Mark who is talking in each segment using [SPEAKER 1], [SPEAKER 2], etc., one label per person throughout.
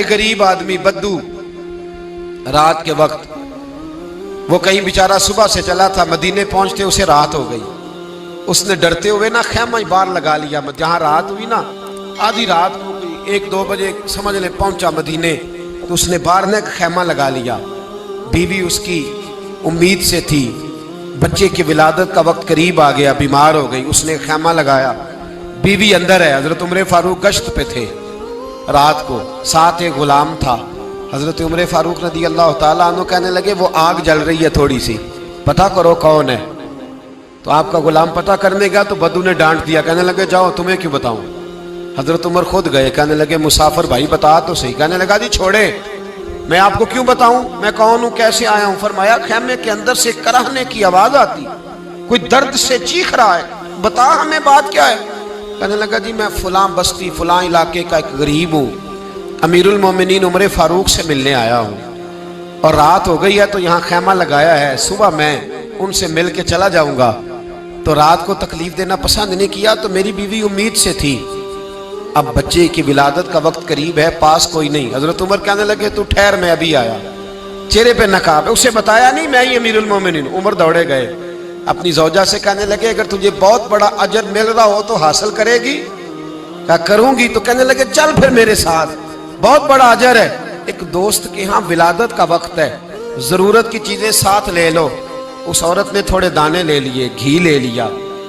[SPEAKER 1] गरीब आदमी बद्दू रात के वक्त वो कहीं बेचारा सुबह से चला था, मदीने पहुंचते उसे रात हो गई। उसने डरते हुए ना खैमा बाहर लगा लिया। जहां रात हुई ना, आधी रात हो गई, 1-2 बजे समझ ले पहुंचा मदीने, तो उसने बाहर ने खैमा लगा लिया। बीवी उसकी उम्मीद से थी, बच्चे की विलादत का वक्त करीब आ गया, बीमार हो गई, उसने खैमा लगाया। बीवी अंदर है, हजरत उमर फारूक गश्त पे थे रात को, साथ एक गुलाम था। हजरत उमर फारूक रज़ी अल्लाह ताला अन्हु कहने लगे वो आग जल रही है थोड़ी सी, पता करो कौन है। तो आपका गुलाम पता करने गया तो बद्दू ने डांट दिया, कहने लगे जाओ तुम्हें क्यों बताऊं। हजरत उमर खुद गए, कहने लगे मुसाफिर भाई बता तो सही। कहने लगा जी छोड़े, मैं आपको क्यों बताऊं, मैं कौन हूं, कैसे आया हूं। फरमाया खैमे के अंदर से कराहने की आवाज आती, कोई दर्द से चीख रहा है, बता हमें बात क्या है। कहने लगा जी मैं फलां बस्ती फलां इलाके का एक गरीब हूँ, अमीरुल मोमिनीन उमर फारूक से मिलने आया हूँ और रात हो गई है तो यहाँ खैमा लगाया है, सुबह मैं उनसे मिल के चला जाऊंगा। तो रात को तकलीफ देना पसंद नहीं किया, तो मेरी बीवी उम्मीद से थी, अब बच्चे की विलादत का वक्त करीब है, पास कोई नहीं। हजरत उमर कहने लगे तू ठहर, मैं अभी आया। चेहरे पे नकाब है, उसे बताया नहीं मैं ही अमीरुल मोमिनीन। उमर दौड़े गए, अपनी जौजा से कहने लगे अगर तुझे बहुत बड़ा अजर मिल रहा हो तो हासिल करेगी। क्या करूंगी, तो कहने लगे चल फिर मेरे साथ, बहुत बड़ा अजर है। एक दोस्त के यहाँ विलादत का वक्त है, जरूरत की चीजें साथ ले लो। उस औरत ने थोड़े दाने ले लिए, घी ले लिया।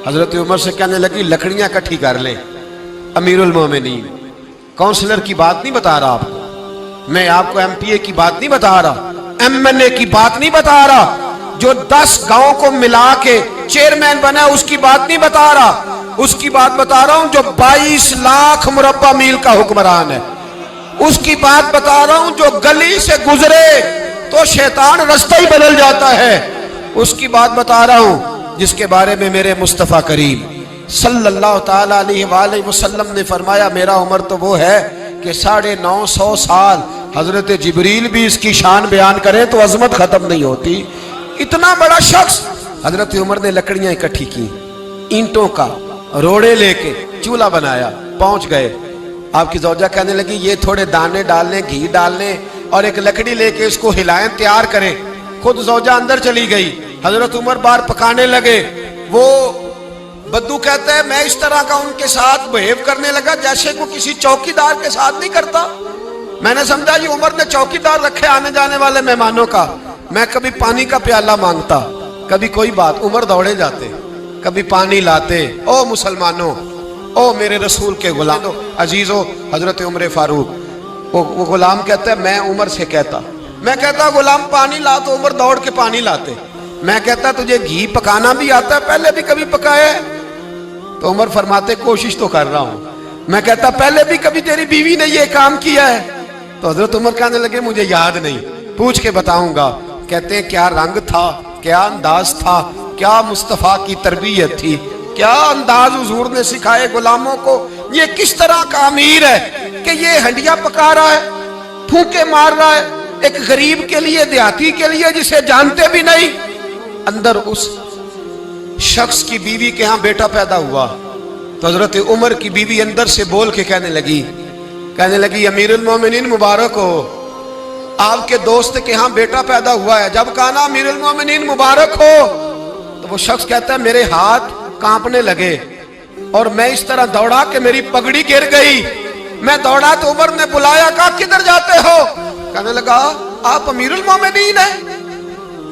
[SPEAKER 1] हजरत उमर से कहने लगी लकड़ियां इकट्ठी कर ले। अमीरुल मोमिनीन, काउंसलर की बात नहीं बता रहा आपको, मैं आपको एमपीए की बात नहीं बता रहा, एमएनए की बात नहीं बता रहा, जो 10 गांव को मिला के चेयरमैन बना उसकी बात नहीं बता रहा, उसकी बात बता रहा हूं जो 22 लाख मुरब्बा मील का हुक्मरान है। उसकी बात बता रहा हूं जो गली से गुजरे तो शैतान रास्ता ही बदल जाता है। उसकी बात बता रहा हूं जिसके बारे में मेरे मुस्तफा करीम सल्लल्लाहु ताला अलैहि वसल्लम ने फरमाया मेरा उम्र तो वो है कि 950 साल हजरत जिब्रील भी इसकी शान बयान करे तो अजमत खत्म नहीं होती। इतना बड़ा शख्स। हजरत उमर ने लकड़ियां इकट्ठी की, ईंटों का रोड़े लेके चूल्हा बनाया, पहुंच गए। आपकी जौजा कहने लगी ये थोड़े दाने डालने, घी डालने और एक लकड़ी लेके इसको हिलाएं, तैयार करें। खुद जौजा अंदर चली गई, हजरत उमर बाहर पकाने लगे। वो बद्दू कहता है मैं इस तरह का उनके साथ बिहेव करने लगा जैसे को किसी चौकीदार के साथ नहीं करता। मैंने समझा ये उमर ने चौकीदार रखे आने जाने वाले मेहमानों का। मैं कभी पानी का प्याला मांगता, कभी कोई बात, उमर दौड़े जाते, कभी पानी लाते। ओ मुसलमानों, ओ मेरे रसूल के गुलाम अजीजो, हजरत उमर फारूक। वो गुलाम कहता है मैं उमर से कहता, मैं कहता गुलाम पानी ला, तो उमर दौड़ के पानी लाते। मैं कहता तुझे घी पकाना भी आता है, पहले भी कभी पकाया है? तो उमर फरमाते कोशिश तो कर रहा हूं। मैं कहता पहले भी कभी तेरी बीवी ने ये काम किया है? तो हजरत उमर कहने लगे मुझे याद नहीं, पूछ के बताऊंगा। कहते हैं क्या रंग था, क्या अंदाज था, क्या मुस्तफा की तरबियत थी, क्या अंदाज हुजूर ने सिखाए गुलामों को। ये किस तरह का अमीर है कि ये हंडिया पका रहा है, फूके मार रहा है एक गरीब के लिए, देहाती के लिए जिसे जानते भी नहीं। अंदर उस शख्स की बीवी के यहाँ बेटा पैदा हुआ तो हजरत उमर की बीवी अंदर से बोल के कहने लगी अमीरुल मोमिनीन मुबारक हो, आपके दोस्त के यहाँ बेटा पैदा हुआ है। जब कहा ना अमीरुल मोमिनीन मुबारक हो, तो वो शख्स कहता है मेरे हाथ कांपने लगे और मैं इस तरह दौड़ा कि मेरी पगड़ी गिर गई। मैं दौड़ा तो उमर ने बुलाया, कहा किधर जाते हो? कहने लगा आप अमीरुल मोमिनीन हैं,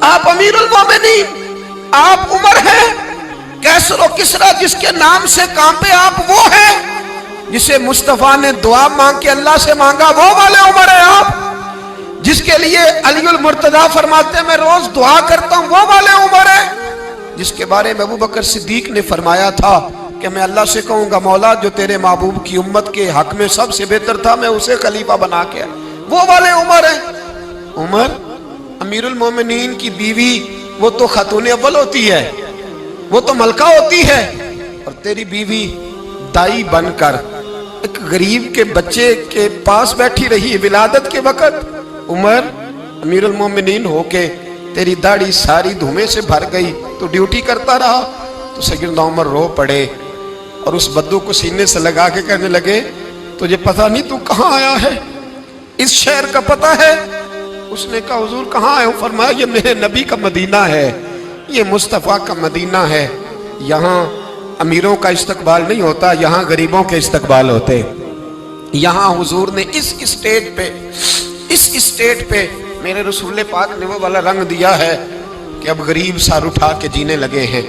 [SPEAKER 1] आप अमीरुल मोमिनीन, आप उमर हैं। कैसरो किसरा जिसके नाम से कांपे आप वो हैं जिसे मुस्तफा ने दुआ मांग के अल्लाह से मांगा, वो वाले उमर हैं आप। जिसके लिए अलीउल मुर्तजा फरमाते हैं मैं रोज दुआ करता हूं, वो वाले उमर हैं। जिसके बारे में अबू बकर सिद्दीक ने फरमाया था कि मैं अल्लाह से कहूंगा मौला जो तेरे महबूब की उम्मत के हक में सबसे बेहतर था मैं उसे खलीफा बना के, वो वाले उमर हैं। उमर अमीरुल मोमिनीन की बीवी वो तो खातून अव्वल होती है, वो तो मलका होती है, और तेरी बीवी दाई बनकर एक गरीब के बच्चे के पास बैठी रही विलादत के वक्त। उमर अमीरुल मोमिनीन होके तेरी दाढ़ी सारी धुएं से भर गई तो ड्यूटी करता रहा। तो सैयदना उमर रो पड़े और उस बद्दू को सीने से लगा के कहने लगे तुझे पता नहीं तू कहाँ आया है, اس شہر کا پتہ ہے؟ اس نے کہا حضور کہاں ہے؟ فرمایا یہ میرے نبی کا مدینہ ہے، یہ مصطفیٰ کا مدینہ ہے، یہاں امیروں کا استقبال نہیں ہوتا، یہاں غریبوں کے استقبال ہوتے۔ یہاں حضور نے اس اسٹیٹ پہ میرے رسول پاک نے وہ والا رنگ دیا ہے کہ اب غریب سر اٹھا کے جینے لگے ہیں،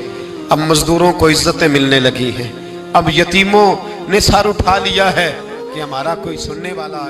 [SPEAKER 1] اب مزدوروں کو عزتیں ملنے لگی ہیں، اب یتیموں نے سر اٹھا لیا ہے کہ ہمارا کوئی سننے والا